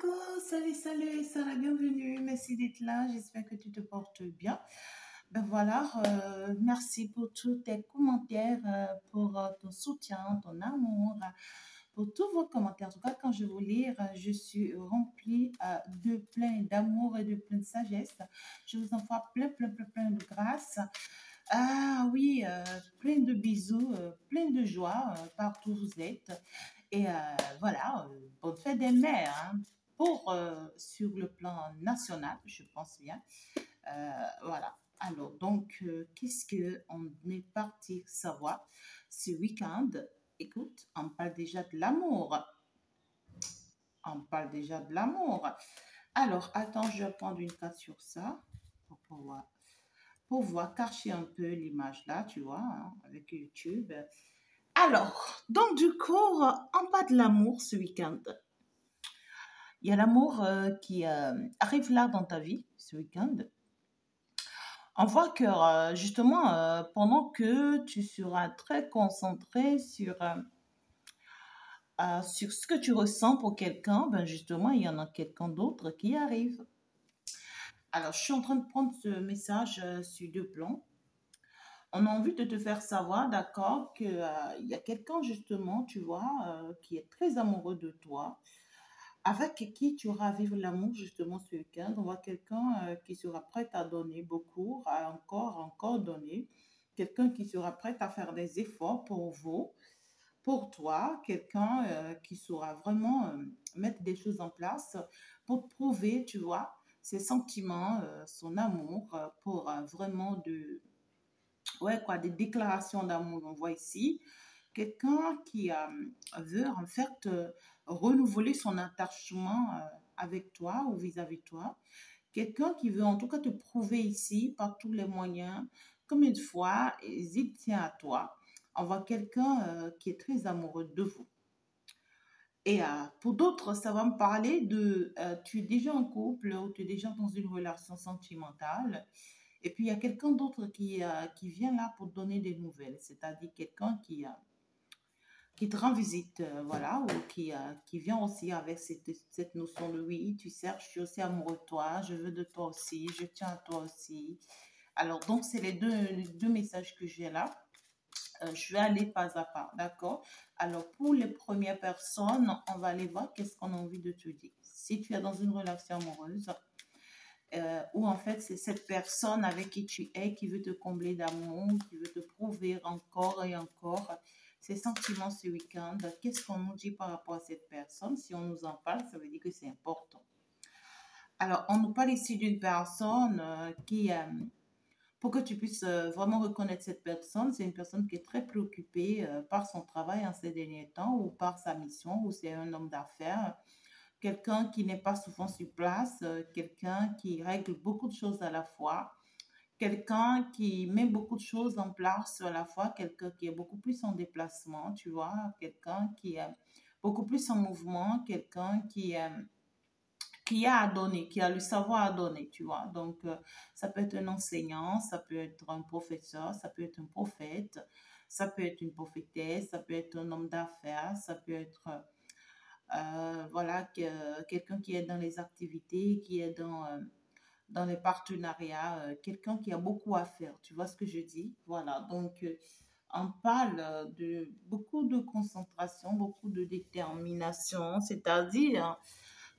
Coucou, salut, salut, Sarah, bienvenue, merci d'être là, j'espère que tu te portes bien. Ben voilà, merci pour tous tes commentaires, pour ton soutien, ton amour, pour tous vos commentaires. En tout cas, quand je vous lire, je suis remplie de plein d'amour et de plein de sagesse. Je vous envoie plein, plein, plein, plein de grâce. Ah oui, plein de bisous, plein de joie partout où vous êtes. Et voilà, bonne fête des mères, hein, pour sur le plan national, je pense bien. Voilà. Alors, donc, qu'est-ce qu'on est parti savoir ce week-end? Écoute, on parle déjà de l'amour. On parle déjà de l'amour. Alors, attends, je vais prendre une carte sur ça pour voir cacher un peu l'image là, tu vois, hein, avec YouTube. Alors, donc du coup, on parle de l'amour ce week-end. Il y a l'amour qui arrive là dans ta vie ce week-end. On voit que justement, pendant que tu seras très concentré sur ce que tu ressens pour quelqu'un, ben justement, il y en a quelqu'un d'autre qui arrive. Alors, je suis en train de prendre ce message sur deux plans. On a envie de te faire savoir, d'accord, qu'il y a quelqu'un justement, tu vois, qui est très amoureux de toi, avec qui tu auras à vivre l'amour justement ce week-end. On voit quelqu'un qui sera prêt à donner beaucoup, à encore donner. Quelqu'un qui sera prêt à faire des efforts pour vous, pour toi. Quelqu'un qui saura vraiment mettre des choses en place pour te prouver, tu vois, ses sentiments, son amour, pour vraiment ouais, quoi, des déclarations d'amour, on voit ici. Quelqu'un qui veut en fait renouveler son attachement avec toi ou vis-à-vis de toi. Quelqu'un qui veut en tout cas te prouver ici par tous les moyens, comme une fois, il tient à toi. On voit quelqu'un qui est très amoureux de vous. Et pour d'autres, ça va me parler de tu es déjà en couple ou tu es déjà dans une relation sentimentale. Et puis, il y a quelqu'un d'autre qui vient là pour te donner des nouvelles, c'est-à-dire quelqu'un qui te rend visite, voilà, ou qui vient aussi avec cette notion de oui, tu sais, je suis aussi amoureux de toi, je veux de toi aussi, je tiens à toi aussi. Alors, donc, c'est les deux messages que j'ai là. Je vais aller pas à pas, d'accord? Alors, pour les premières personnes, on va aller voir qu'est-ce qu'on a envie de te dire. Si tu es dans une relation amoureuse, où en fait c'est cette personne avec qui tu es qui veut te combler d'amour, qui veut te prouver encore et encore ses sentiments ce week-end. Qu'est-ce qu'on nous dit par rapport à cette personne? Si on nous en parle, ça veut dire que c'est important. Alors, on nous parle ici d'une personne pour que tu puisses vraiment reconnaître cette personne, c'est une personne qui est très préoccupée par son travail en ces derniers temps ou par sa mission, ou c'est un homme d'affaires, quelqu'un qui n'est pas souvent sur place, quelqu'un qui règle beaucoup de choses à la fois, quelqu'un qui met beaucoup de choses en place à la fois, quelqu'un qui est beaucoup plus en déplacement, tu vois, quelqu'un qui est beaucoup plus en mouvement, quelqu'un qui a à donner, qui a le savoir à donner, tu vois. Donc, ça peut être un enseignant, ça peut être un professeur, ça peut être un prophète, ça peut être une prophétesse, ça peut être un homme d'affaires, ça peut être voilà, quelqu'un qui est dans les activités, qui est dans les partenariats, quelqu'un qui a beaucoup à faire. Tu vois ce que je dis? Voilà, donc on parle de beaucoup de concentration, beaucoup de détermination, c'est-à-dire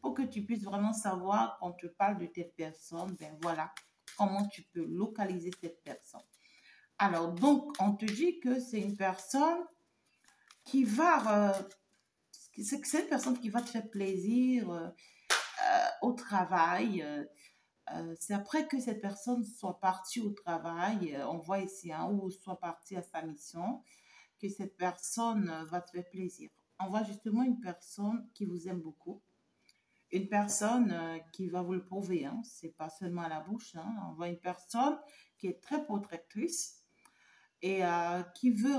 pour que tu puisses vraiment savoir quand tu parles de cette personne, ben voilà, comment tu peux localiser cette personne. Alors, donc, on te dit que c'est une personne qui va c'est une personne qui va te faire plaisir au travail. C'est après que cette personne soit partie au travail, on voit ici, hein, ou soit partie à sa mission, que cette personne va te faire plaisir. On voit justement une personne qui vous aime beaucoup, une personne qui va vous le prouver, hein, c'est pas seulement à la bouche, hein. On voit une personne qui est très protectrice et qui veut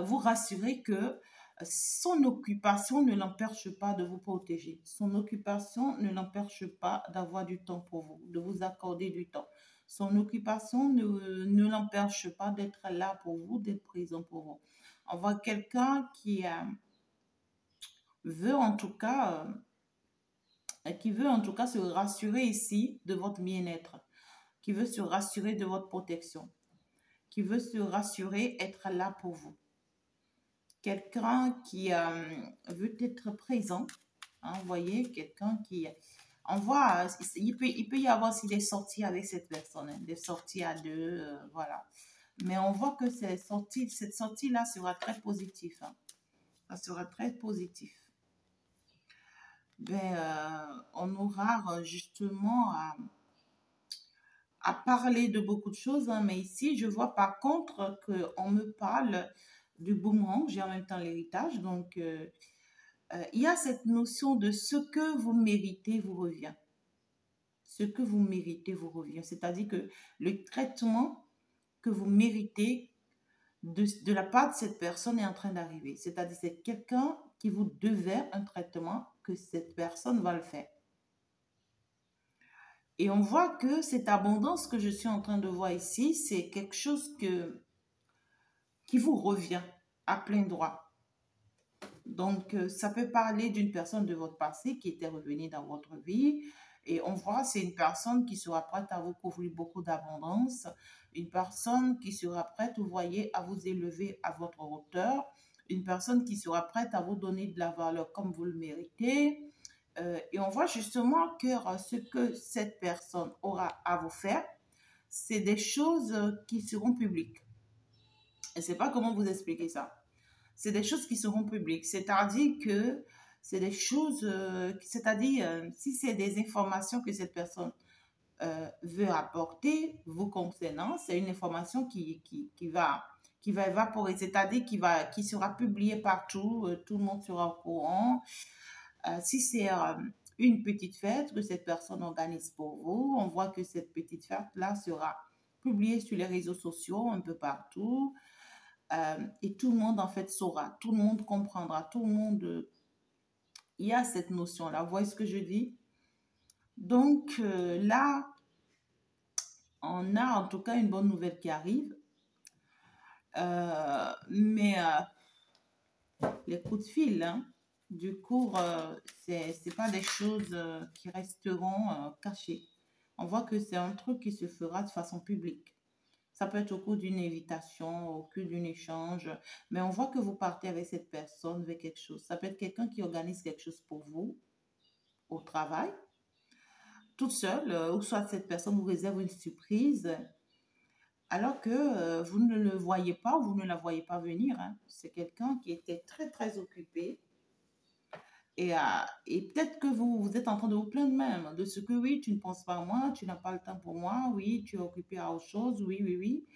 vous rassurer que son occupation ne l'empêche pas de vous protéger. Son occupation ne l'empêche pas d'avoir du temps pour vous, de vous accorder du temps. Son occupation ne l'empêche pas d'être là pour vous, d'être présent pour vous. On voit quelqu'un veut en tout cas, qui veut en tout cas se rassurer ici de votre bien-être, qui veut se rassurer de votre protection, qui veut se rassurer, être là pour vous. Quelqu'un qui veut être présent, hein, vous voyez, quelqu'un qui... On voit, il peut y avoir aussi des sorties avec cette personne, hein, des sorties à deux, voilà. Mais on voit que cette sortie-là sera très positive, hein. Ça sera très positif. Ben, on aura justement à parler de beaucoup de choses, hein, mais ici, je vois par contre qu'on me parle du boomerang, j'ai en même temps l'héritage, donc il y a cette notion de ce que vous méritez vous revient. Ce que vous méritez vous revient, c'est-à-dire que le traitement que vous méritez de la part de cette personne est en train d'arriver, c'est-à-dire c'est quelqu'un qui vous devait un traitement que cette personne va le faire. Et on voit que cette abondance que je suis en train de voir ici, c'est quelque chose qui vous revient à plein droit. Donc, ça peut parler d'une personne de votre passé qui était revenue dans votre vie. Et on voit, c'est une personne qui sera prête à vous couvrir beaucoup d'abondance. Une personne qui sera prête, vous voyez, à vous élever à votre hauteur. Une personne qui sera prête à vous donner de la valeur comme vous le méritez. Et on voit justement que ce que cette personne aura à vous faire, c'est des choses qui seront publiques. Je ne sais pas comment vous expliquer ça. C'est des choses qui seront publiques. C'est-à-dire que c'est des choses, c'est-à-dire si c'est des informations que cette personne veut apporter vous concernant, c'est une information qui va évaporer, c'est-à-dire qui sera publiée partout, tout le monde sera au courant. Si c'est une petite fête que cette personne organise pour vous, on voit que cette petite fête-là sera publiée sur les réseaux sociaux un peu partout. Et tout le monde en fait saura, tout le monde comprendra, tout le monde... il y a cette notion-là, vous voyez ce que je dis? Donc là, on a en tout cas une bonne nouvelle qui arrive. Mais les coups de fil, hein, du coup, c'est pas des choses qui resteront cachées. On voit que c'est un truc qui se fera de façon publique. Ça peut être au cours d'une invitation, au cours d'un échange, mais on voit que vous partez avec cette personne vers quelque chose. Ça peut être quelqu'un qui organise quelque chose pour vous au travail, toute seule, ou soit cette personne vous réserve une surprise, alors que vous ne le voyez pas ou vous ne la voyez pas venir, hein. C'est quelqu'un qui était très, très occupé. Et peut-être que vous êtes en train de vous plaindre même de ce que oui, tu ne penses pas à moi, tu n'as pas le temps pour moi, oui, tu es occupé à autre chose, oui, oui, oui.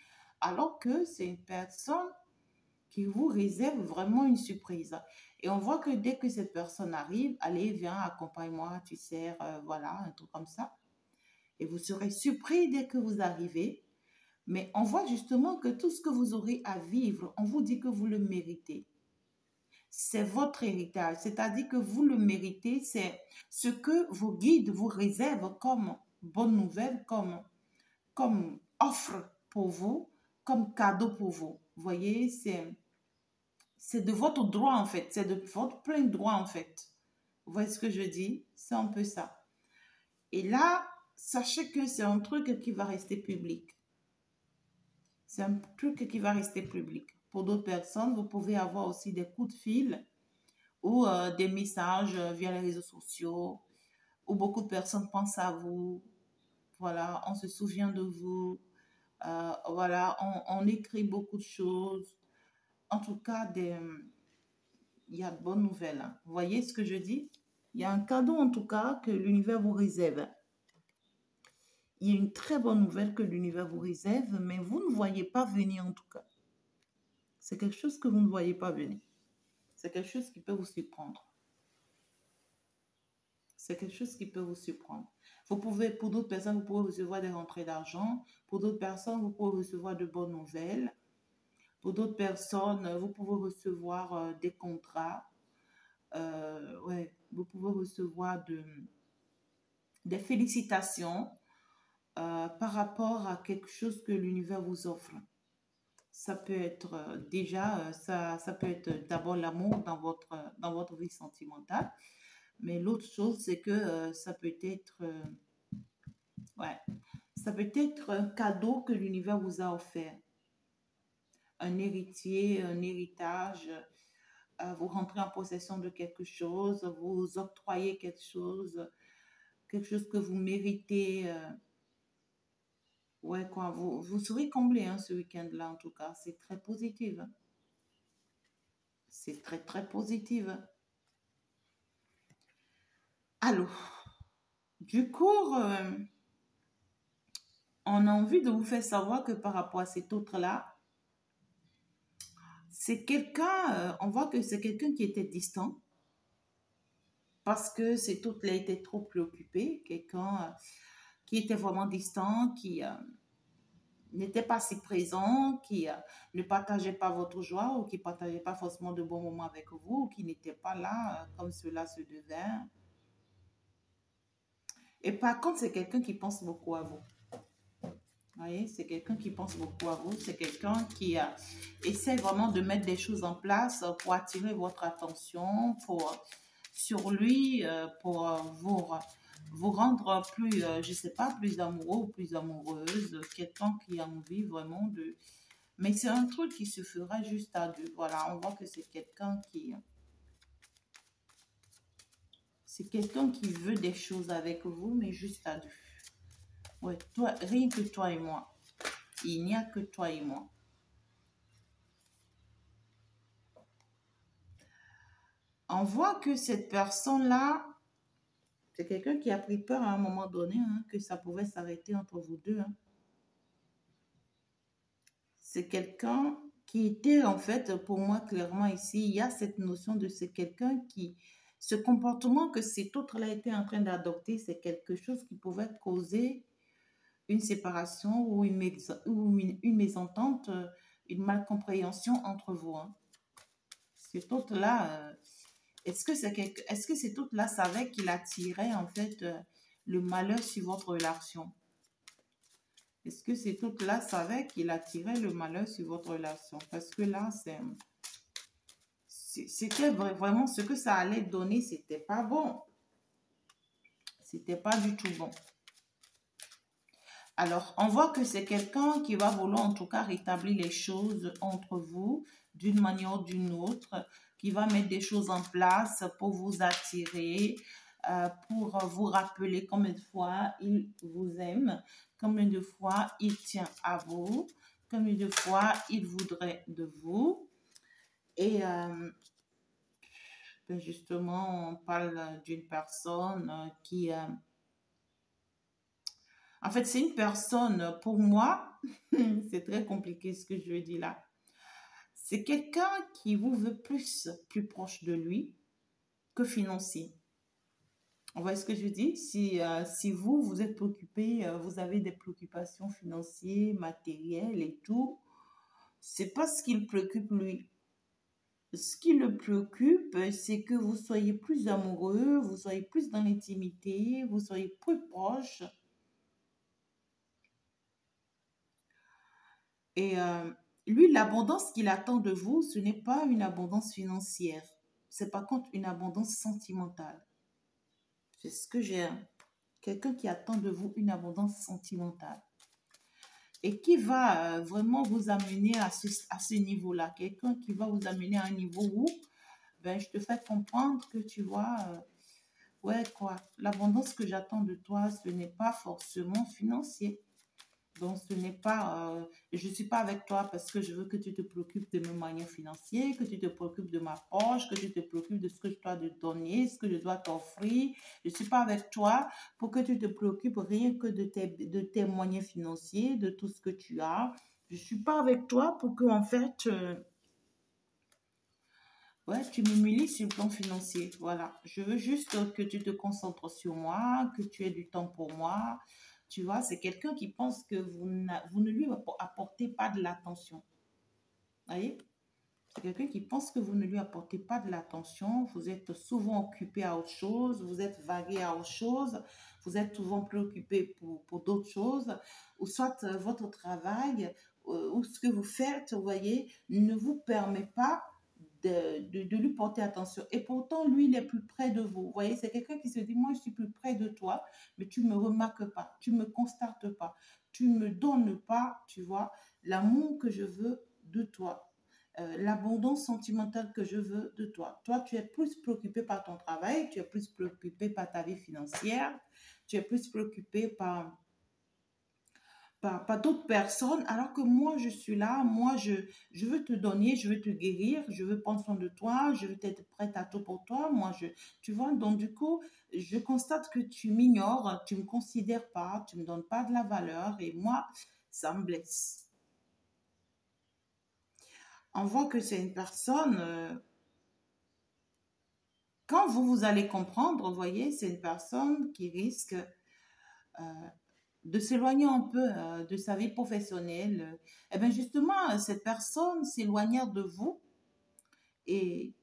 Alors que c'est une personne qui vous réserve vraiment une surprise. Et on voit que dès que cette personne arrive, allez, viens, accompagne-moi, tu sers, voilà, un truc comme ça. Et vous serez surpris dès que vous arrivez. Mais on voit justement que tout ce que vous aurez à vivre, on vous dit que vous le méritez. C'est votre héritage, c'est-à-dire que vous le méritez, c'est ce que vos guides vous réservent comme bonne nouvelle, comme offre pour vous, comme cadeau pour vous. Vous voyez, c'est de votre droit en fait, c'est de votre plein droit en fait. Vous voyez ce que je dis? C'est un peu ça. Et là, sachez que c'est un truc qui va rester public. C'est un truc qui va rester public. Pour d'autres personnes, vous pouvez avoir aussi des coups de fil ou des messages via les réseaux sociaux où beaucoup de personnes pensent à vous. Voilà, on se souvient de vous. Voilà, on écrit beaucoup de choses. En tout cas, il y a de bonnes nouvelles, hein. Vous voyez ce que je dis? Il y a un cadeau en tout cas que l'univers vous réserve. Il y a une très bonne nouvelle que l'univers vous réserve, mais vous ne voyez pas venir en tout cas. C'est quelque chose que vous ne voyez pas venir. C'est quelque chose qui peut vous surprendre. C'est quelque chose qui peut vous surprendre. Vous pouvez, pour d'autres personnes, vous pouvez recevoir des rentrées d'argent. Pour d'autres personnes, vous pouvez recevoir de bonnes nouvelles. Pour d'autres personnes, vous pouvez recevoir des contrats. Ouais, vous pouvez recevoir des félicitations par rapport à quelque chose que l'univers vous offre. Ça peut être déjà, ça peut être d'abord l'amour dans votre vie sentimentale. Mais l'autre chose, c'est que ça peut être, ouais, ça peut être un cadeau que l'univers vous a offert. Un héritier, un héritage, vous rentrez en possession de quelque chose, vous octroyez quelque chose que vous méritez. Ouais, quoi, vous serez comblé hein, ce week-end-là, en tout cas. C'est très positif, hein. C'est très, très positif, hein. Alors, du coup, on a envie de vous faire savoir que par rapport à cet autre-là, c'est quelqu'un, on voit que c'est quelqu'un qui était distant parce que cet autre-là était trop préoccupé, quelqu'un qui était vraiment distant, qui n'était pas si présent, qui ne partageait pas votre joie ou qui ne partageait pas forcément de bons moments avec vous, ou qui n'était pas là comme cela se devait. Et par contre, c'est quelqu'un qui pense beaucoup à vous. Vous voyez, c'est quelqu'un qui pense beaucoup à vous, c'est quelqu'un qui essaie vraiment de mettre des choses en place pour attirer votre attention, sur lui, pour vous rendre plus, je ne sais pas, plus amoureux ou plus amoureuse, quelqu'un qui a envie vraiment de... Mais c'est un truc qui se fera juste à deux. Voilà, on voit que c'est quelqu'un qui veut des choses avec vous, mais juste à deux. Ouais, toi, rien que toi et moi. Il n'y a que toi et moi. On voit que cette personne-là, c'est quelqu'un qui a pris peur à un moment donné hein, que ça pouvait s'arrêter entre vous deux, hein. C'est quelqu'un qui était en fait, pour moi clairement ici, il y a cette notion de c'est quelqu'un qui, ce comportement que cet autre-là était en train d'adopter, c'est quelque chose qui pouvait causer une séparation ou une mésentente, une malcompréhension entre vous, hein. Cet autre-là, est-ce que cet autre-là savait qu'il attirait en fait le malheur sur votre relation? Est-ce que cet autre-là savait qu'il attirait le malheur sur votre relation? Parce que là, c'était vraiment ce que ça allait donner, c'était pas bon. C'était pas du tout bon. Alors, on voit que c'est quelqu'un qui va vouloir en tout cas rétablir les choses entre vous d'une manière ou d'une autre, qui va mettre des choses en place pour vous attirer, pour vous rappeler combien de fois il vous aime, combien de fois il tient à vous, combien de fois il voudrait de vous. Et ben justement, on parle d'une personne qui... en fait, c'est une personne, pour moi, c'est très compliqué ce que je veux dire là. C'est quelqu'un qui vous veut plus proche de lui que financier. Vous voyez ce que je dis? Si vous êtes préoccupé, vous avez des préoccupations financières, matérielles et tout, c'est pas ce qui le préoccupe lui. Ce qui le préoccupe, c'est que vous soyez plus amoureux, vous soyez plus dans l'intimité, vous soyez plus proche. Et lui, l'abondance qu'il attend de vous, ce n'est pas une abondance financière. C'est par contre une abondance sentimentale. C'est ce que j'ai, hein. Quelqu'un qui attend de vous une abondance sentimentale. Et qui va vraiment vous amener à ce niveau-là. Quelqu'un qui va vous amener à un niveau où, ben, je te fais comprendre que tu vois, ouais, quoi, l'abondance que j'attends de toi, ce n'est pas forcément financier. Donc, ce n'est pas, je ne suis pas avec toi parce que je veux que tu te préoccupes de mes moyens financiers, que tu te préoccupes de ma poche, que tu te préoccupes de ce que je dois te donner, ce que je dois t'offrir. Je ne suis pas avec toi pour que tu te préoccupes rien que de tes moyens financiers, de tout ce que tu as. Je ne suis pas avec toi pour que, en fait, ouais, tu m'humilies sur le plan financier. Voilà. Je veux juste que tu te concentres sur moi, que tu aies du temps pour moi. Tu vois, c'est quelqu'un qui pense que vous ne lui apportez pas de l'attention. Vous voyez? C'est quelqu'un qui pense que vous ne lui apportez pas de l'attention. Vous êtes souvent occupé à autre chose. Vous êtes vagué à autre chose. Vous êtes souvent préoccupé pour d'autres choses. Ou soit votre travail, ou ce que vous faites, vous voyez, ne vous permet pas de lui porter attention. Et pourtant, lui, il est plus près de vous. Vous voyez, c'est quelqu'un qui se dit, moi, je suis plus près de toi, mais tu ne me remarques pas, tu ne me constates pas, tu ne me donnes pas, tu vois, l'amour que je veux de toi. L'abondance sentimentale que je veux de toi. Toi, tu es plus préoccupé par ton travail, tu es plus préoccupé par ta vie financière, tu es plus préoccupé par d'autres personnes, alors que moi, je suis là, moi, je veux te donner, je veux te guérir, je veux prendre soin de toi, je veux être prête à tout pour toi, moi, tu vois, donc du coup, je constate que tu m'ignores, tu ne me considères pas, tu ne me donnes pas de la valeur, et moi, ça me blesse. On voit que c'est une personne, quand vous allez comprendre, vous voyez, c'est une personne qui risque de s'éloigner un peu de sa vie professionnelle. Eh bien, justement, cette personne s'éloignait de vous et,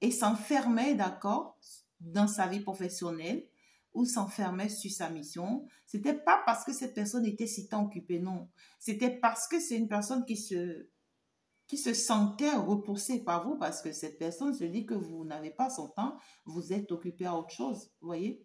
et s'enfermait, d'accord, dans sa vie professionnelle ou s'enfermait sur sa mission. C'était pas parce que cette personne était si tant occupée, non. C'était parce que c'est une personne qui se sentait repoussée par vous parce que cette personne se dit que vous n'avez pas son temps, vous êtes occupé à autre chose, vous voyez.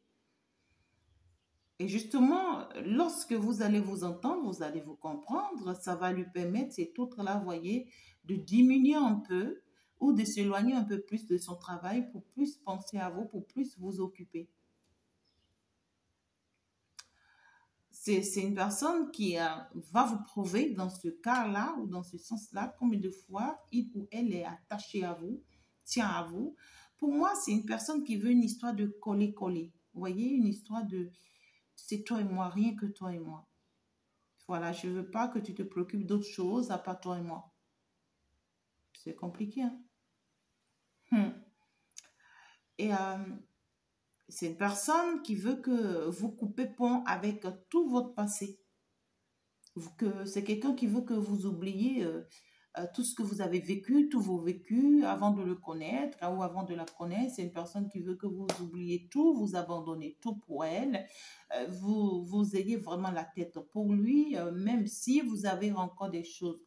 Et justement, lorsque vous allez vous entendre, vous allez vous comprendre, ça va lui permettre, cet autre-là, vous voyez, de diminuer un peu ou de s'éloigner un peu plus de son travail pour plus penser à vous, pour plus vous occuper. C'est une personne qui va vous prouver dans ce cas-là ou dans ce sens-là combien de fois il ou elle est attaché à vous, tient à vous. Pour moi, c'est une personne qui veut une histoire de coller-coller. Vous voyez, une histoire de c'est toi et moi, rien que toi et moi. Voilà, je ne veux pas que tu te préoccupes d'autre chose à part toi et moi. C'est compliqué, hein? Et c'est une personne qui veut que vous coupez pont avec tout votre passé. C'est quelqu'un qui veut que vous oubliez tout ce que vous avez vécu, tous vos vécus avant de le connaître ou avant de la connaître. C'est une personne qui veut que vous oubliez tout, vous abandonnez tout pour elle. Vous ayez vraiment la tête pour lui, même si vous avez encore des choses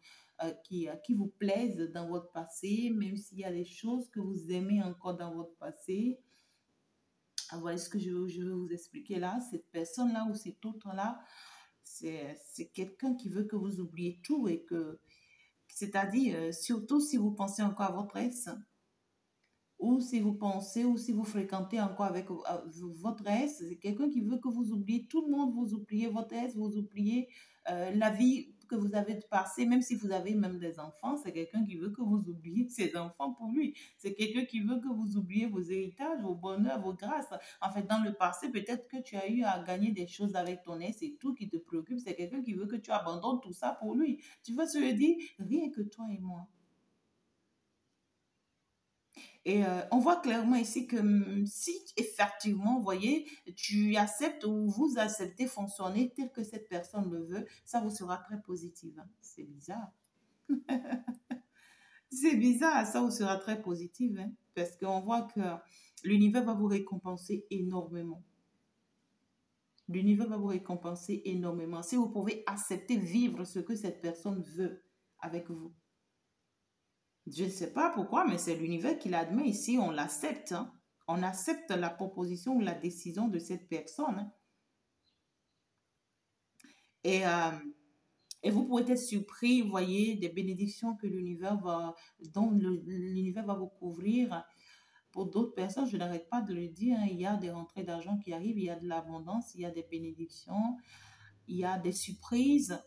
qui vous plaisent dans votre passé, même s'il y a des choses que vous aimez encore dans votre passé. Voilà ce que je veux vous expliquer là. Cette personne-là ou cet autre-là, c'est quelqu'un qui veut que vous oubliez tout et que, c'est-à-dire, surtout si vous pensez encore à votre ex, ou si vous pensez, ou si vous fréquentez encore avec votre ex, c'est quelqu'un qui veut que vous oubliez tout le monde, vous oubliez votre ex, vous oubliez la vie que vous avez passée, même si vous avez même des enfants, c'est quelqu'un qui veut que vous oubliez ses enfants pour lui. C'est quelqu'un qui veut que vous oubliez vos héritages, vos bonheurs, vos grâces. En fait, dans le passé, peut-être que tu as eu à gagner des choses avec ton ex et tout qui te préoccupe. C'est quelqu'un qui veut que tu abandonnes tout ça pour lui. Tu vois ce que je dis? Rien que toi et moi. Et on voit clairement ici que si effectivement, vous voyez, tu acceptes ou vous acceptez fonctionner tel que cette personne le veut, ça vous sera très positif, hein. C'est bizarre. C'est bizarre, ça vous sera très positif, hein, parce qu'on voit que l'univers va vous récompenser énormément. L'univers va vous récompenser énormément. Si vous pouvez accepter vivre ce que cette personne veut avec vous. Je ne sais pas pourquoi, mais c'est l'univers qui l'admet ici. On l'accepte, hein. On accepte la proposition ou la décision de cette personne, hein. Et, euh, et vous pouvez être surpris, vous voyez, des bénédictions que dont l'univers va vous couvrir. Pour d'autres personnes, je n'arrête pas de le dire, hein, il y a des rentrées d'argent qui arrivent, il y a de l'abondance, il y a des bénédictions, il y a des surprises.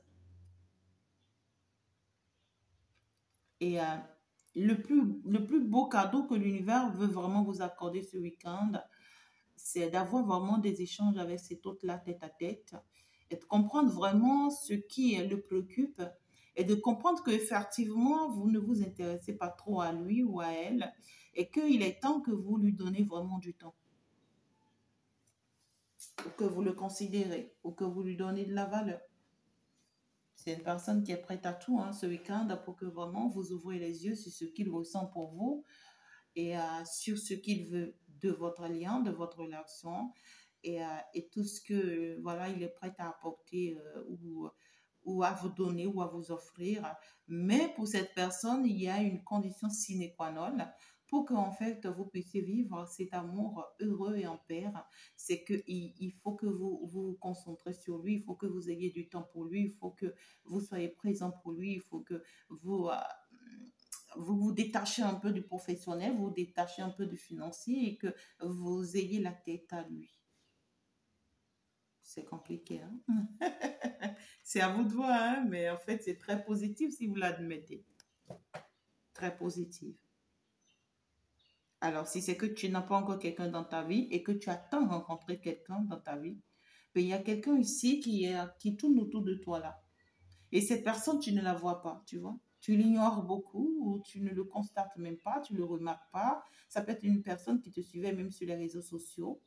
Et le plus beau cadeau que l'univers veut vraiment vous accorder ce week-end, c'est d'avoir vraiment des échanges avec cet hôte-là tête à tête et de comprendre vraiment ce qui le préoccupe et de comprendre qu'effectivement, vous ne vous intéressez pas trop à lui ou à elle et qu'il est temps que vous lui donnez vraiment du temps, ou que vous le considérez, ou que vous lui donnez de la valeur. C'est une personne qui est prête à tout, hein, ce week-end pour que vraiment vous ouvrez les yeux sur ce qu'il ressent pour vous et sur ce qu'il veut de votre lien, de votre relation et tout ce que voilà, il est prêt à apporter ou à vous donner ou à vous offrir. Mais pour cette personne, il y a une condition sine qua non pour que en fait vous puissiez vivre cet amour heureux et en paix. C'est que il faut que vous concentrez sur lui, il faut que vous ayez du temps pour lui, il faut que vous soyez présent pour lui, il faut que vous vous détachez un peu du professionnel, vous vous détachez un peu du financier et que vous ayez la tête à lui. C'est compliqué, hein? C'est à vous de voir, hein? Mais en fait, c'est très positif si vous l'admettez. Très positif. Alors, si c'est que tu n'as pas encore quelqu'un dans ta vie et que tu attends rencontrer quelqu'un dans ta vie, ben, il y a quelqu'un ici qui tourne autour de toi là. Et cette personne, tu ne la vois pas, tu vois. Tu l'ignores beaucoup ou tu ne le constates même pas, tu ne le remarques pas. Ça peut être une personne qui te suivait même sur les réseaux sociaux.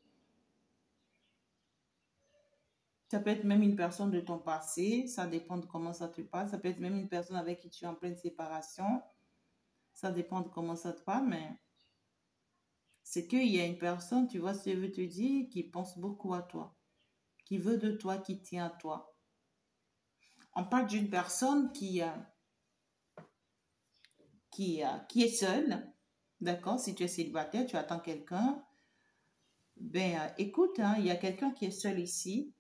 Ça peut être même une personne de ton passé, ça dépend de comment ça te passe. Ça peut être même une personne avec qui tu es en pleine séparation. Ça dépend de comment ça te passe, mais c'est qu'il y a une personne, tu vois, ce que je veux te dire, qui pense beaucoup à toi, qui veut de toi, qui tient à toi. On parle d'une personne qui est seule, d'accord? Si tu es célibataire, tu attends quelqu'un, ben écoute, hein, il y a quelqu'un qui est seul ici.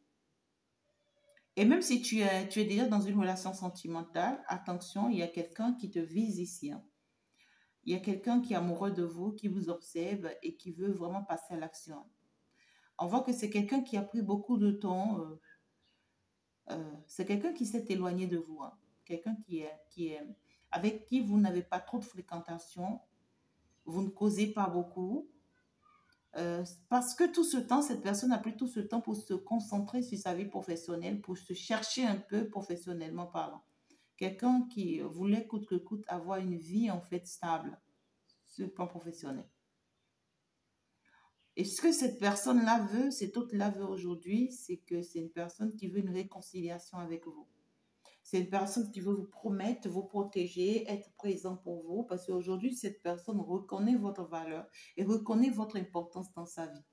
Et même si tu es déjà dans une relation sentimentale, attention, il y a quelqu'un qui te vise ici, hein. Il y a quelqu'un qui est amoureux de vous, qui vous observe et qui veut vraiment passer à l'action. On voit que c'est quelqu'un qui a pris beaucoup de temps. C'est quelqu'un qui s'est éloigné de vous, hein. Quelqu'un avec qui vous n'avez pas trop de fréquentation. Vous ne causez pas beaucoup. Parce que tout ce temps, cette personne a pris tout ce temps pour se concentrer sur sa vie professionnelle, pour se chercher un peu professionnellement parlant. Quelqu'un qui voulait coûte que coûte avoir une vie en fait stable sur le plan professionnel. Et ce que cette personne-là veut, cette autre-là veut aujourd'hui, c'est que c'est une personne qui veut une réconciliation avec vous. C'est une personne qui veut vous promettre, vous protéger, être présent pour vous, parce qu'aujourd'hui, cette personne reconnaît votre valeur et reconnaît votre importance dans sa vie.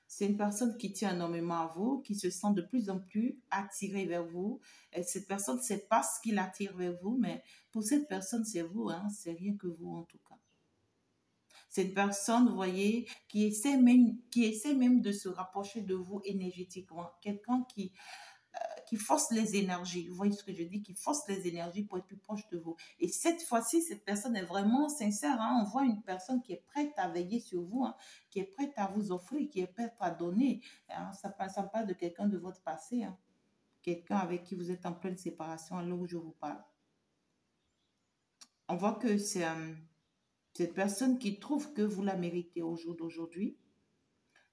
C'est une personne qui tient énormément à vous, qui se sent de plus en plus attirée vers vous. Et cette personne ne sait pas ce qui l'attire vers vous, mais pour cette personne, c'est vous, hein, c'est rien que vous en tout cas. C'est une personne, vous voyez, qui essaie même de se rapprocher de vous énergétiquement. Quelqu'un qui force les énergies. Vous voyez ce que je dis? Qui force les énergies pour être plus proche de vous. Et cette fois-ci, cette personne est vraiment sincère, hein. On voit une personne qui est prête à veiller sur vous, hein, qui est prête à vous offrir, qui est prête à donner, hein. Ça parle de quelqu'un de votre passé, hein. Quelqu'un avec qui vous êtes en pleine séparation à l'heure où je vous parle. On voit que c'est cette personne qui trouve que vous la méritez au jour d'aujourd'hui.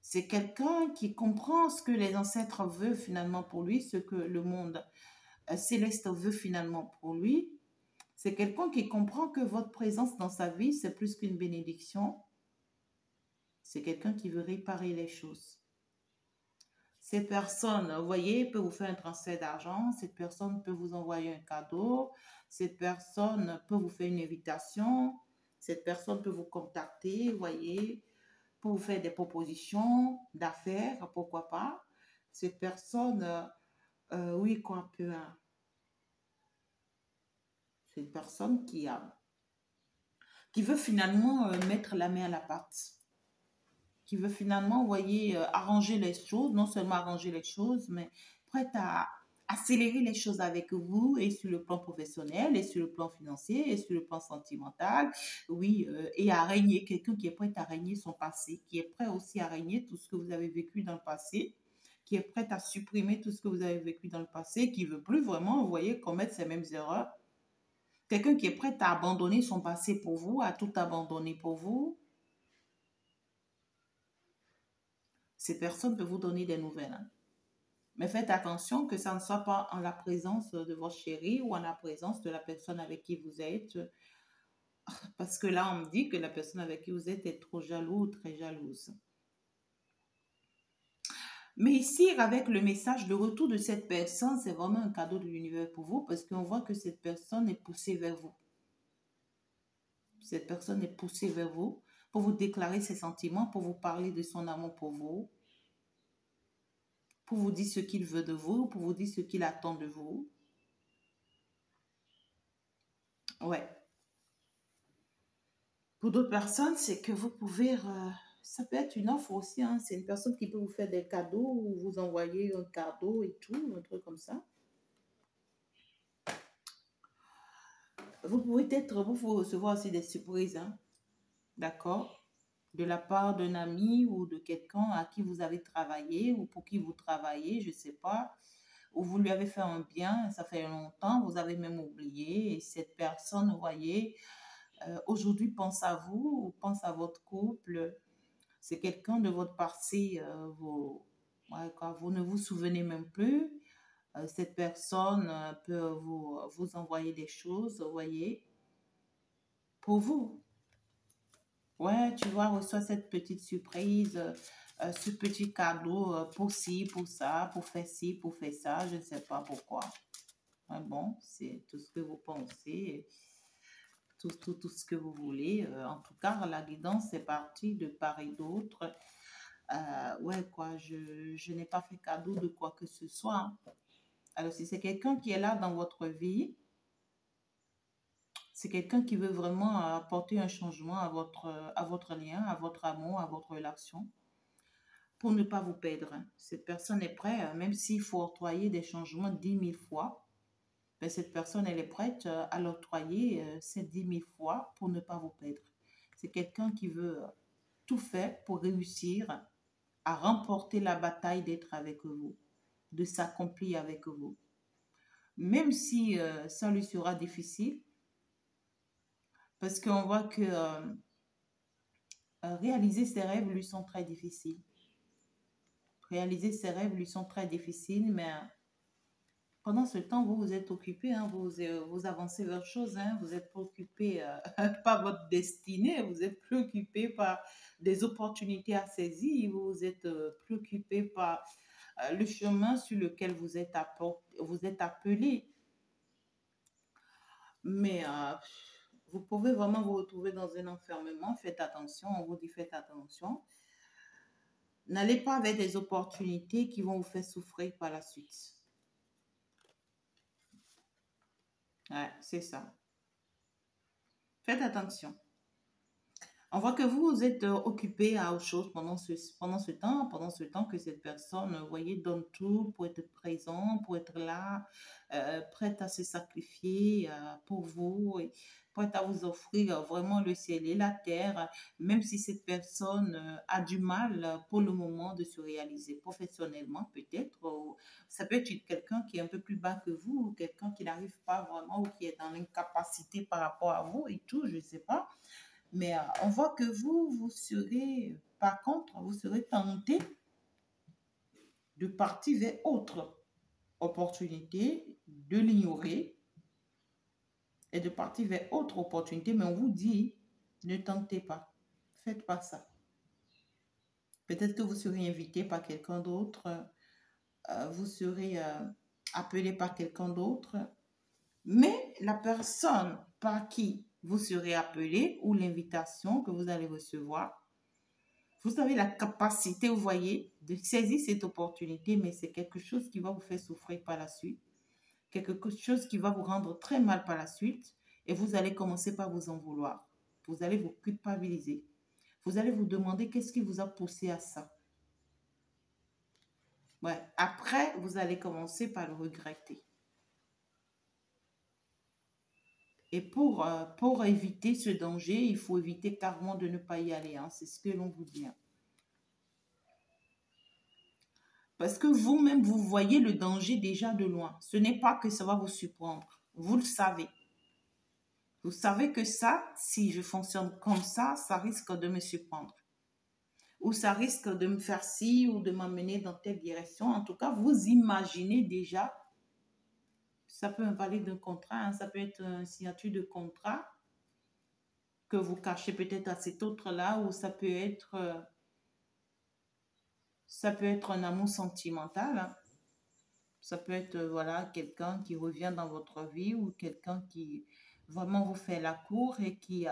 C'est quelqu'un qui comprend ce que les ancêtres veulent finalement pour lui, ce que le monde céleste veut finalement pour lui. C'est quelqu'un qui comprend que votre présence dans sa vie, c'est plus qu'une bénédiction. C'est quelqu'un qui veut réparer les choses. Cette personne, vous voyez, peut vous faire un transfert d'argent. Cette personne peut vous envoyer un cadeau. Cette personne peut vous faire une invitation. Cette personne peut vous contacter, vous voyez, pour vous faire des propositions d'affaires, pourquoi pas. Cette personne, oui, quoi, peut. C'est une personne qui veut finalement mettre la main à la pâte, qui veut finalement, vous voyez, arranger les choses, non seulement arranger les choses, mais prête à accélérer les choses avec vous et sur le plan professionnel et sur le plan financier et sur le plan sentimental, oui, et à régner, quelqu'un qui est prêt à régner son passé, qui est prêt aussi à régner tout ce que vous avez vécu dans le passé, qui est prêt à supprimer tout ce que vous avez vécu dans le passé, qui veut plus vraiment, vous voyez, commettre ces mêmes erreurs. Quelqu'un qui est prêt à abandonner son passé pour vous, à tout abandonner pour vous. Ces personnes peuvent vous donner des nouvelles, hein. Mais faites attention que ça ne soit pas en la présence de votre chéri ou en la présence de la personne avec qui vous êtes. Parce que là, on me dit que la personne avec qui vous êtes est trop jaloux ou très jalouse. Mais ici, avec le message de retour de cette personne, c'est vraiment un cadeau de l'univers pour vous parce qu'on voit que cette personne est poussée vers vous. Cette personne est poussée vers vous pour vous déclarer ses sentiments, pour vous parler de son amour pour pour vous dire ce qu'il veut de vous, pour vous dire ce qu'il attend de vous. Ouais. Pour d'autres personnes, c'est que vous pouvez... ça peut être une offre aussi, hein. C'est une personne qui peut vous faire des cadeaux ou vous envoyer un cadeau et tout, un truc comme ça. Vous pouvez recevoir aussi des surprises, hein. D'accord? De la part d'un ami ou de quelqu'un à qui vous avez travaillé ou pour qui vous travaillez, je ne sais pas. Ou vous lui avez fait un bien, ça fait longtemps, vous avez même oublié. Et cette personne, vous voyez, aujourd'hui pense à vous ou pense à votre couple. C'est quelqu'un de votre passé, ouais, quoi, vous ne vous souvenez même plus. Cette personne peut vous envoyer des choses, vous voyez, pour vous. Ouais, tu vois, reçois cette petite surprise, ce petit cadeau pour ci, pour ça, pour faire ci, pour faire ça, je ne sais pas pourquoi. Ouais, bon, c'est tout ce que vous pensez, tout ce que vous voulez. En tout cas, la guidance est partie de part et d'autre. Ouais, quoi, je n'ai pas fait cadeau de quoi que ce soit. Alors, si c'est quelqu'un qui est là dans votre vie, c'est quelqu'un qui veut vraiment apporter un changement à votre lien, à votre amour, à votre relation, pour ne pas vous perdre. Cette personne est prête, même s'il faut octroyer des changements 10 000 fois, ben cette personne, elle est prête à l'octroyer ces 10 000 fois pour ne pas vous perdre. C'est quelqu'un qui veut tout faire pour réussir à remporter la bataille d'être avec vous, de s'accomplir avec vous. Même si ça lui sera difficile, parce qu'on voit que réaliser ses rêves lui sont très difficiles. Réaliser ses rêves lui sont très difficiles, mais pendant ce temps, vous vous êtes occupé, hein, vous avancez vers chose, hein, vous êtes préoccupé par votre destinée, vous êtes préoccupé par des opportunités à saisir, vous êtes préoccupé par le chemin sur lequel vous êtes appelé. Mais vous pouvez vraiment vous retrouver dans un enfermement. Faites attention, on vous dit faites attention. N'allez pas avec des opportunités qui vont vous faire souffrir par la suite. Ouais, c'est ça. Faites attention. On voit que vous êtes occupé à autre chose pendant ce temps que cette personne, vous voyez, donne tout pour être présent, pour être là, prête à se sacrifier pour vous, et prête à vous offrir vraiment le ciel et la terre, même si cette personne a du mal pour le moment de se réaliser professionnellement peut-être. Ça peut être quelqu'un qui est un peu plus bas que vous, ou quelqu'un qui n'arrive pas vraiment, ou qui est dans l'incapacité par rapport à vous et tout, je ne sais pas. Mais on voit que vous serez, par contre, vous serez tenté de partir vers autre opportunité, de l'ignorer et de partir vers autre opportunité. Mais on vous dit, ne tentez pas, faites pas ça. Peut-être que vous serez invité par quelqu'un d'autre, vous serez appelé par quelqu'un d'autre, mais la personne par qui vous serez appelé ou l'invitation que vous allez recevoir, vous avez la capacité, vous voyez, de saisir cette opportunité, mais c'est quelque chose qui va vous faire souffrir par la suite, quelque chose qui va vous rendre très mal par la suite, et vous allez commencer par vous en vouloir. Vous allez vous culpabiliser. Vous allez vous demander qu'est-ce qui vous a poussé à ça. Ouais. Après, vous allez commencer par le regretter. Et pour éviter ce danger, il faut éviter carrément de ne pas y aller, hein. C'est ce que l'on vous dit, hein. Parce que vous-même, vous voyez le danger déjà de loin. Ce n'est pas que ça va vous surprendre. Vous le savez. Vous savez que ça, si je fonctionne comme ça risque de me surprendre. Ou ça risque de me faire ci ou de m'amener dans telle direction. En tout cas, vous imaginez déjà. Ça peut parler d'un contrat, hein, ça peut être une signature de contrat que vous cachez peut-être à cet autre-là, ou ça peut être un amour sentimental, hein. Ça peut être voilà, quelqu'un qui revient dans votre vie ou quelqu'un qui vraiment vous fait la cour et qui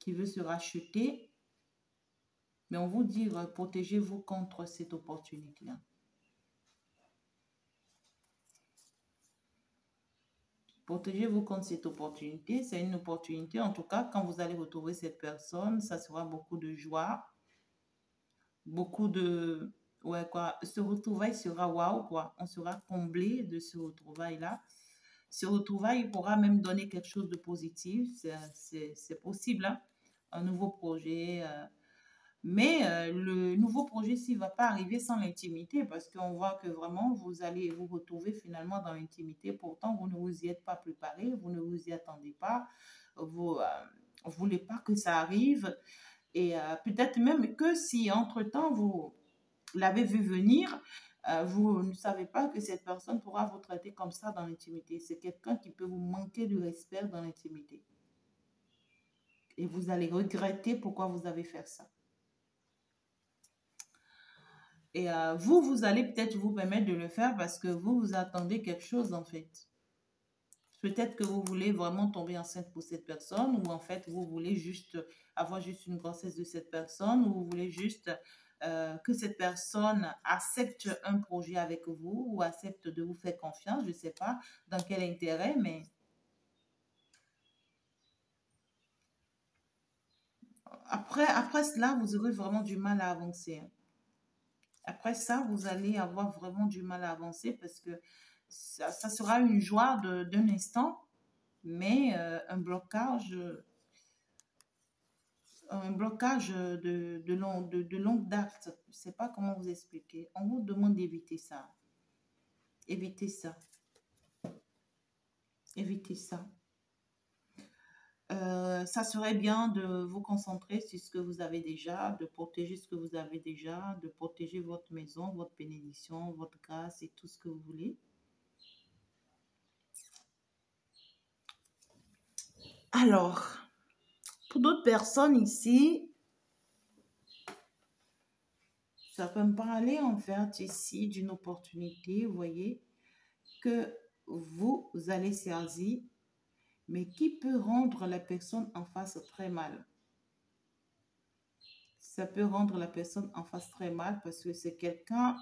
veut se racheter. Mais on vous dit, protégez-vous contre cette opportunité-là. Protégez-vous contre cette opportunité. C'est une opportunité. En tout cas, quand vous allez retrouver cette personne, ça sera beaucoup de joie, beaucoup de... Ouais, quoi. Ce retrouvail sera waouh, quoi. On sera comblé de ce retrouvail-là. Ce retrouvail pourra même donner quelque chose de positif. C'est possible, hein. Un nouveau projet. Mais le nouveau projet, s'il ne va pas arriver sans l'intimité, parce qu'on voit que vraiment, vous allez vous retrouver finalement dans l'intimité. Pourtant, vous ne vous y êtes pas préparé, vous ne vous y attendez pas, vous ne voulez pas que ça arrive. Et peut-être même que si, entre-temps, vous l'avez vu venir, vous ne savez pas que cette personne pourra vous traiter comme ça dans l'intimité. C'est quelqu'un qui peut vous manquer de respect dans l'intimité. Et vous allez regretter pourquoi vous avez fait ça. Et vous, vous allez peut-être vous permettre de le faire parce que vous, vous attendez quelque chose en fait. Peut-être que vous voulez vraiment tomber enceinte pour cette personne ou en fait, vous voulez juste avoir juste une grossesse de cette personne ou vous voulez juste que cette personne accepte un projet avec vous ou accepte de vous faire confiance. Je ne sais pas dans quel intérêt, mais après cela, vous aurez vraiment du mal à avancer, hein. Après ça, vous allez avoir vraiment du mal à avancer parce que ça sera une joie d'un instant, mais un blocage de longue date. Je ne sais pas comment vous expliquer. On vous demande d'éviter ça. Évitez ça. Évitez ça. Ça serait bien de vous concentrer sur ce que vous avez déjà, de protéger ce que vous avez déjà, de protéger votre maison, votre bénédiction, votre grâce et tout ce que vous voulez. Alors, pour d'autres personnes ici, ça peut me parler en fait ici d'une opportunité, vous voyez, que vous allez saisir, mais qui peut rendre la personne en face très mal. Ça peut rendre la personne en face très mal parce que c'est quelqu'un,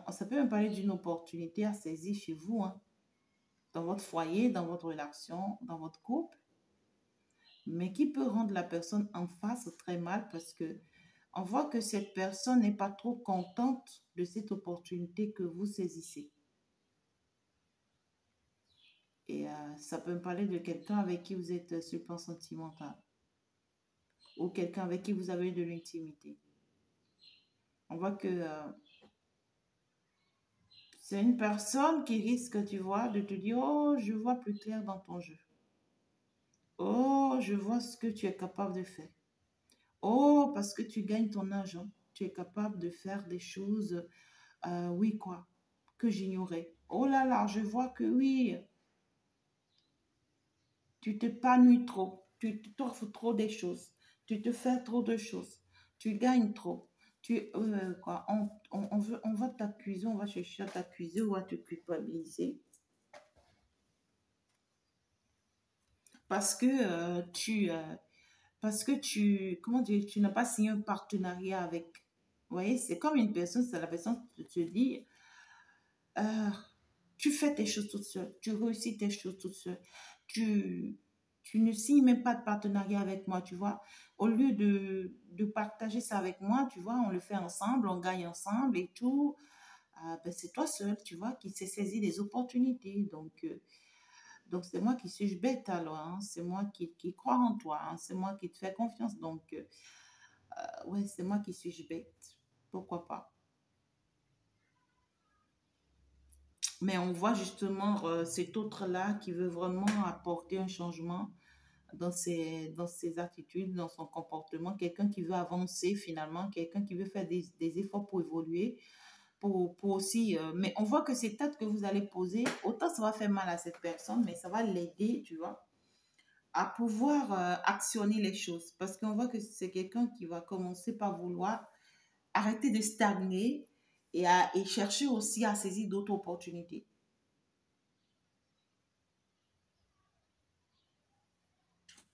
ça peut me parler d'une opportunité à saisir chez vous, hein, dans votre foyer, dans votre relation, dans votre couple, mais qui peut rendre la personne en face très mal parce que on voit que cette personne n'est pas trop contente de cette opportunité que vous saisissez. Et ça peut me parler de quelqu'un avec qui vous êtes sur le plan sentimental ou quelqu'un avec qui vous avez eu de l'intimité. On voit que c'est une personne qui risque, tu vois, de te dire, oh, je vois plus clair dans ton jeu. Oh, je vois ce que tu es capable de faire. Oh, parce que tu gagnes ton argent, tu es capable de faire des choses, oui, quoi, que j'ignorais. Oh là là, je vois que oui, tu t'épanouis trop, tu t'offres trop des choses, tu te fais trop de choses, tu gagnes trop. Quoi, on va t'accuser, on va chercher à t'accuser ou à te culpabiliser parce que comment dire, tu n'as pas signé un partenariat avec. Vous voyez, c'est comme une personne, c'est la personne qui te dit, euh, tu fais tes choses toute seule, tu réussis tes choses toute seule, tu, tu ne signes même pas de partenariat avec moi, tu vois. Au lieu de partager ça avec moi, tu vois, on le fait ensemble, on gagne ensemble et tout. Ben, c'est toi seul, tu vois, qui s'est saisi des opportunités. Donc c'est moi qui suis bête alors, hein. C'est moi qui crois en toi, hein. C'est moi qui te fais confiance. Donc, ouais, c'est moi qui suis bête. Pourquoi pas? Mais on voit justement cet autre-là qui veut vraiment apporter un changement dans ses attitudes, dans son comportement. Quelqu'un qui veut avancer finalement, quelqu'un qui veut faire des efforts pour évoluer, pour aussi... mais on voit que ces actes que vous allez poser, autant ça va faire mal à cette personne, mais ça va l'aider, tu vois, à pouvoir actionner les choses. Parce qu'on voit que c'est quelqu'un qui va commencer par vouloir arrêter de stagner et chercher aussi à saisir d'autres opportunités.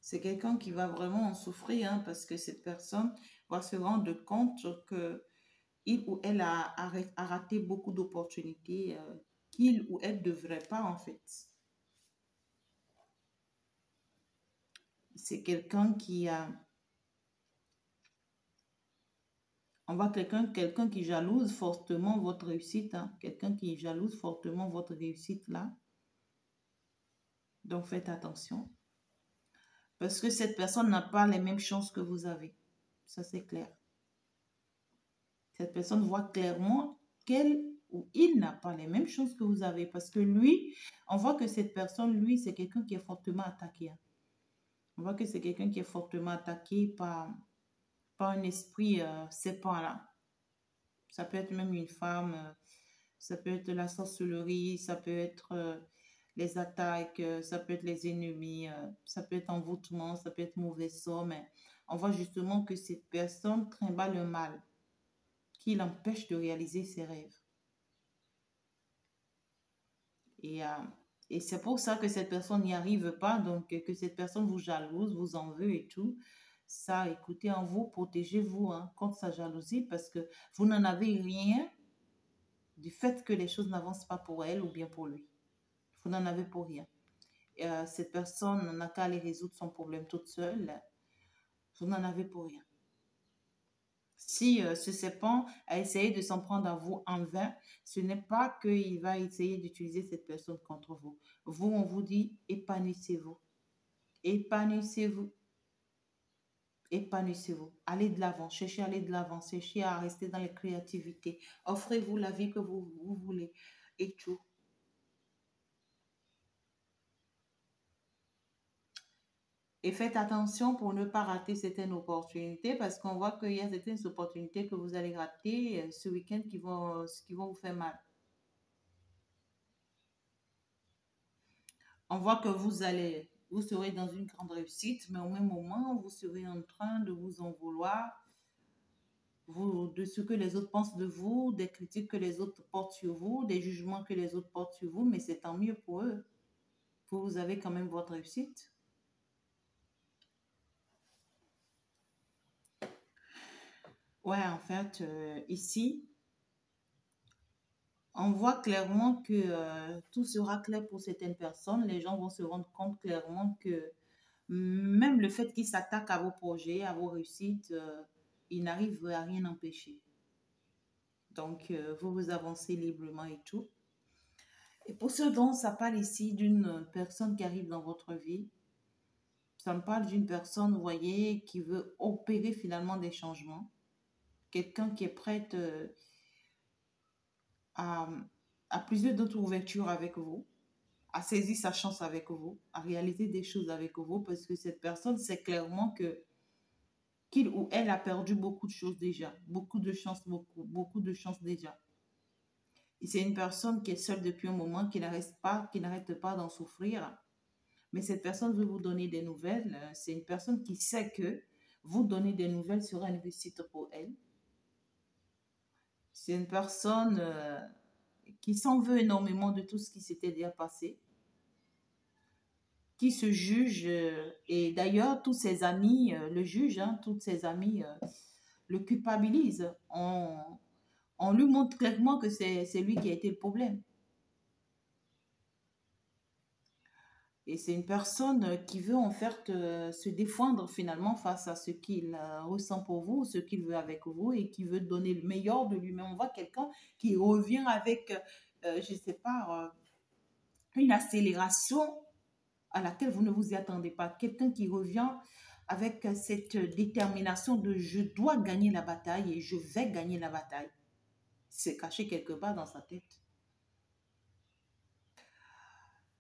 C'est quelqu'un qui va vraiment en souffrir hein, parce que cette personne va se rendre compte que il ou elle a raté beaucoup d'opportunités qu'il ou elle ne devrait pas en fait. C'est quelqu'un qui a... On voit quelqu'un qui jalouse fortement votre réussite. Hein. Quelqu'un qui jalouse fortement votre réussite là. Donc faites attention. Parce que cette personne n'a pas les mêmes chances que vous avez. Ça, c'est clair. Cette personne voit clairement qu'elle ou il n'a pas les mêmes chances que vous avez. Parce que lui, on voit que cette personne, lui, c'est quelqu'un qui est fortement attaqué. Hein. On voit que c'est quelqu'un qui est fortement attaqué par un esprit sépant là. Ça peut être même une femme, ça peut être la sorcellerie, ça peut être les attaques, ça peut être les ennemis, ça peut être envoûtement, ça peut être mauvais sort, mais on voit justement que cette personne trimballe le mal qui l'empêche de réaliser ses rêves. Et, euh, et c'est pour ça que cette personne n'y arrive pas, donc que cette personne vous jalouse, vous en veut et tout. Ça, écoutez, en vous, protégez-vous hein, contre sa jalousie parce que vous n'en avez rien du fait que les choses n'avancent pas pour elle ou bien pour lui. Vous n'en avez pour rien. Cette personne n'a qu'à aller résoudre son problème toute seule. Vous n'en avez pour rien. Si ce serpent a essayé de s'en prendre à vous en vain, ce n'est pas qu'il va essayer d'utiliser cette personne contre vous. Vous, on vous dit, épanouissez-vous. Épanouissez-vous. Épanouissez-vous. Allez de l'avant. Cherchez à aller de l'avant. Cherchez à rester dans les créativités. Offrez-vous la vie que vous voulez et tout. Et faites attention pour ne pas rater certaines opportunités parce qu'on voit qu'il y a certaines opportunités que vous allez rater ce week-end qui vont vous faire mal. On voit que vous serez dans une grande réussite, mais au même moment, vous serez en train de vous en vouloir de ce que les autres pensent de vous, des critiques que les autres portent sur vous, des jugements que les autres portent sur vous, mais c'est tant mieux pour eux. Vous avez quand même votre réussite. Ouais, en fait, ici, on voit clairement que tout sera clair pour certaines personnes. Les gens vont se rendre compte clairement que même le fait qu'ils s'attaquent à vos projets, à vos réussites, ils n'arrivent à rien empêcher. Donc, vous avancez librement et tout. Et pour ce dont ça parle ici d'une personne qui arrive dans votre vie, ça me parle d'une personne, vous voyez, qui veut opérer finalement des changements. Quelqu'un qui est prête à, à plusieurs d'autres ouvertures avec vous, à saisir sa chance avec vous, à réaliser des choses avec vous, parce que cette personne sait clairement que qu'il ou elle a perdu beaucoup de choses déjà, beaucoup de chances, beaucoup de chances déjà. Et c'est une personne qui est seule depuis un moment, qui n'arrête pas d'en souffrir. Mais cette personne veut vous donner des nouvelles. C'est une personne qui sait que vous donner des nouvelles sera une réussite pour elle. C'est une personne qui s'en veut énormément de tout ce qui s'était déjà passé, qui se juge, et d'ailleurs, tous ses amis le jugent, hein, tous ses amis le culpabilisent. On lui montre clairement que c'est lui qui a été le problème. Et c'est une personne qui veut en fait se défendre finalement face à ce qu'il ressent pour vous, ce qu'il veut avec vous et qui veut donner le meilleur de lui-même. On voit quelqu'un qui revient avec, je ne sais pas, une accélération à laquelle vous ne vous y attendez pas. Quelqu'un qui revient avec cette détermination de je dois gagner la bataille et je vais gagner la bataille. C'est caché quelque part dans sa tête.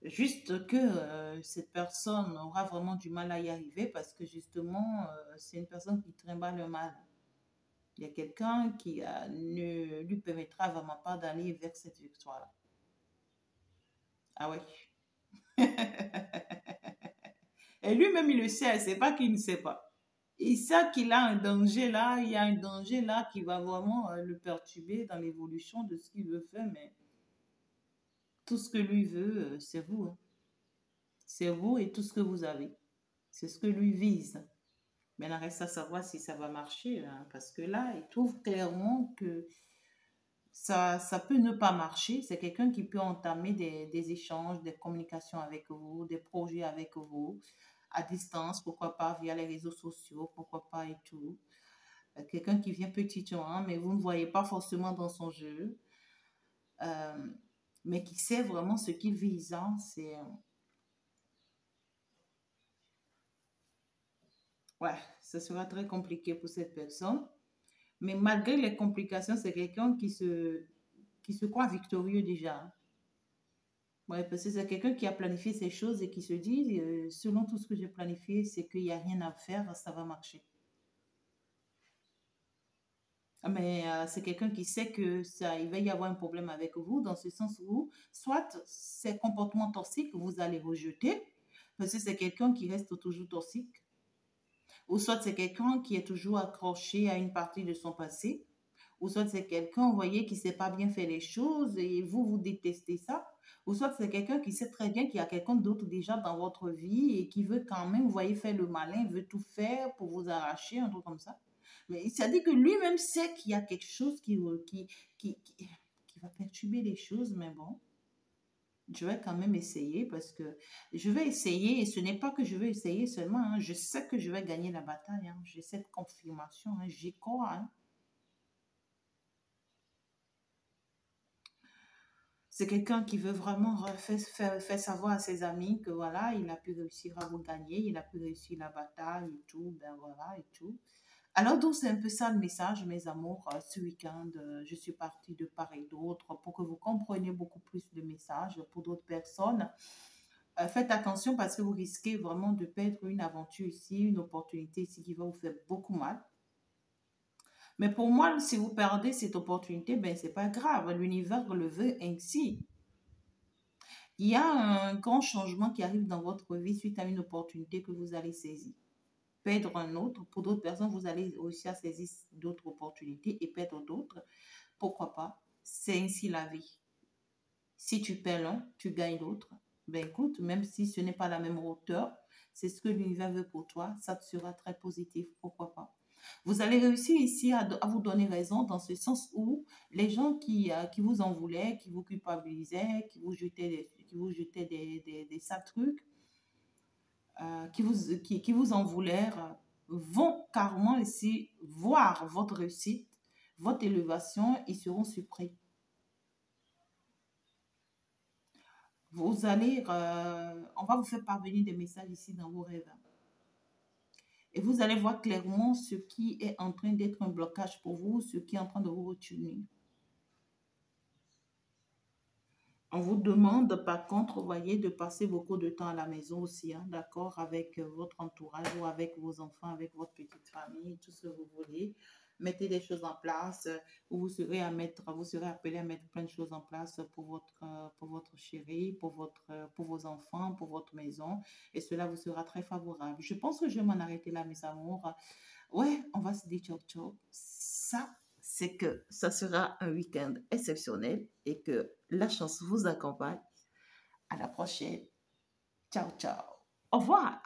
Juste que cette personne aura vraiment du mal à y arriver parce que justement, c'est une personne qui trimballe le mal. Il y a quelqu'un qui ne lui permettra vraiment pas d'aller vers cette victoire-là. Ah ouais. Et lui-même, il le sait, c'est pas qu'il ne sait pas. Il sait qu'il a un danger là, il y a un danger là qui va vraiment le perturber dans l'évolution de ce qu'il veut faire, mais tout ce que lui veut, c'est vous. Hein. C'est vous et tout ce que vous avez. C'est ce que lui vise. Mais il reste à savoir si ça va marcher, hein, parce que là, il trouve clairement que ça peut ne pas marcher. C'est quelqu'un qui peut entamer des échanges, des communications avec vous, des projets avec vous, à distance, pourquoi pas via les réseaux sociaux, pourquoi pas et tout. Quelqu'un qui vient petitement, mais vous ne voyez pas forcément dans son jeu, euh, mais qui sait vraiment ce qu'il vise. Hein. Ouais, ce sera très compliqué pour cette personne. Mais malgré les complications, c'est quelqu'un qui se croit victorieux déjà. Ouais, parce que c'est quelqu'un qui a planifié ces choses et qui se dit, selon tout ce que j'ai planifié, c'est qu'il n'y a rien à faire, ça va marcher. Mais c'est quelqu'un qui sait que ça, il va y avoir un problème avec vous, dans ce sens où, soit ces comportements toxiques, vous allez rejeter, parce que c'est quelqu'un qui reste toujours toxique, ou soit c'est quelqu'un qui est toujours accroché à une partie de son passé, ou soit c'est quelqu'un, vous voyez, qui ne sait pas bien faire les choses et vous, vous détestez ça, ou soit c'est quelqu'un qui sait très bien qu'il y a quelqu'un d'autre déjà dans votre vie et qui veut quand même, vous voyez, faire le malin, veut tout faire pour vous arracher, un truc comme ça. Mais ça dit que lui-même sait qu'il y a quelque chose qui va perturber les choses, mais bon, je vais quand même essayer parce que je vais essayer et ce n'est pas que je vais essayer seulement, hein, je sais que je vais gagner la bataille, hein, j'ai cette confirmation, hein, j'y crois. Hein. C'est quelqu'un qui veut vraiment faire savoir à ses amis que voilà, il a pu réussir à vous gagner, il a pu réussir la bataille et tout, ben voilà et tout. Alors donc c'est un peu ça le message, mes amours. Ce week-end, je suis partie de part et d'autre pour que vous compreniez beaucoup plus de messages pour d'autres personnes. Faites attention parce que vous risquez vraiment de perdre une aventure ici, une opportunité ici qui va vous faire beaucoup mal. Mais pour moi, si vous perdez cette opportunité, ben c'est pas grave. L'univers le veut ainsi. Il y a un grand changement qui arrive dans votre vie suite à une opportunité que vous allez saisir. Perdre un autre, pour d'autres personnes, vous allez aussi à saisir d'autres opportunités et perdre d'autres. Pourquoi pas? C'est ainsi la vie. Si tu perds l'un, tu gagnes l'autre. Ben écoute, même si ce n'est pas la même hauteur, c'est ce que l'univers veut pour toi, ça te sera très positif. Pourquoi pas? Vous allez réussir ici à vous donner raison dans ce sens où les gens qui vous en voulaient, qui vous culpabilisaient, qui vous jetaient des sales trucs, qui vous en voulaient, vont carrément ici voir votre réussite, votre élévation, ils seront surpris. On va vous faire parvenir des messages ici dans vos rêves. Et vous allez voir clairement ce qui est en train d'être un blocage pour vous, ce qui est en train de vous retenir. On vous demande par contre, vous voyez, de passer beaucoup de temps à la maison aussi, hein, d'accord, avec votre entourage ou avec vos enfants, avec votre petite famille, tout ce que vous voulez. Mettez des choses en place, où vous serez appelé à mettre plein de choses en place pour votre chéri, pour vos enfants, pour votre maison, et cela vous sera très favorable. Je pense que je vais m'en arrêter là, mes amours. Ouais, on va se dire ciao, ciao. Ça, c'est que ça sera un week-end exceptionnel et que la chance vous accompagne. À la prochaine. Ciao, ciao. Au revoir.